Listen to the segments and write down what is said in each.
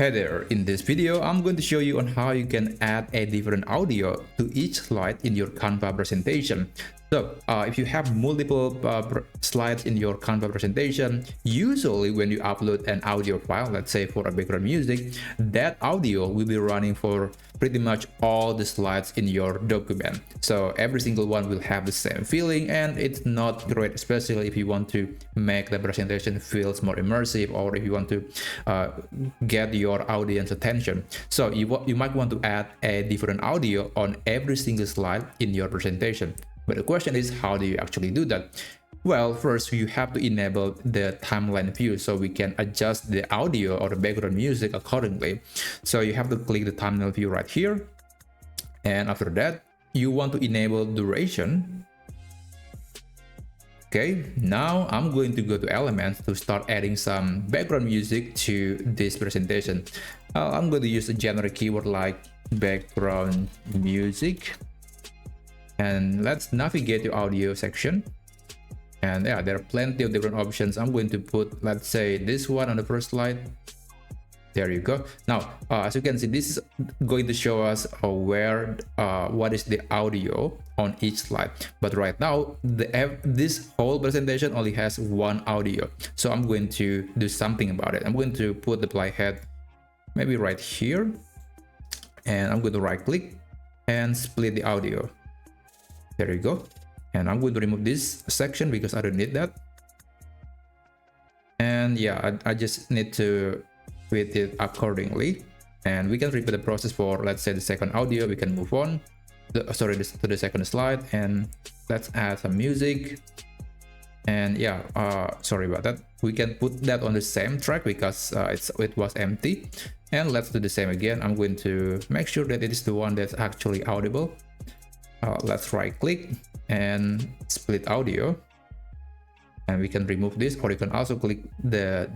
Hey there, in this video I'm going to show you on how you can add a different audio to each slide in your Canva presentation. So if you have multiple slides in your Canva presentation, usually when you upload an audio file, let's say for a background music, that audio will be running for pretty much all the slides in your document. So every single one will have the same feeling, and it's not great, especially if you want to make the presentation feels more immersive, or if you want to get your audience attention. So you might want to add a different audio on every single slide in your presentation. But the question is, how do you actually do that? Well, first you have to enable the timeline view so we can adjust the audio or the background music accordingly. So you have to click the timeline view right here. And after that, you want to enable duration. Okay, now I'm going to go to elements to start adding some background music to this presentation. I'm going to use a generic keyword like background music. And let's navigate to audio section. And yeah, there are plenty of different options. I'm going to put, let's say, this one on the first slide. There you go. Now, as you can see, this is going to show us what is the audio on each slide. But right now, this whole presentation only has one audio. So I'm going to do something about it. I'm going to put the playhead maybe right here. And I'm going to right click and split the audio. There you go. And I'm going to remove this section because I don't need that. And yeah, I just need to fit it accordingly. And we can repeat the process for, let's say, the second audio. We can move on to the second slide, and let's add some music. And yeah, sorry about that. We can put that on the same track because it was empty. And let's do the same again. I'm going to make sure that it is the one that's actually audible. Let's right click and split audio, and we can remove this, or you can also click the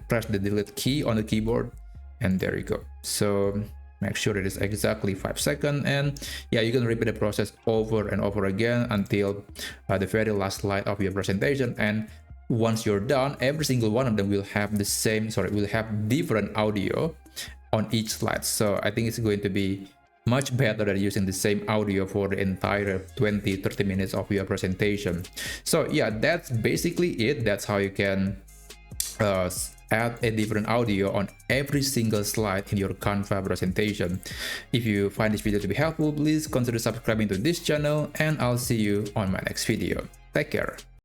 press the delete key on the keyboard, and there you go. So make sure it is exactly 5 seconds, and yeah, you can repeat the process over and over again until the very last slide of your presentation. And once you're done, every single one of them will have different audio on each slide. So I think it's going to be much better than using the same audio for the entire 20-30 minutes of your presentation. So yeah, that's basically it. That's how you can add a different audio on every single slide in your Canva presentation. If you find this video to be helpful, please consider subscribing to this channel, and I'll see you on my next video. Take care.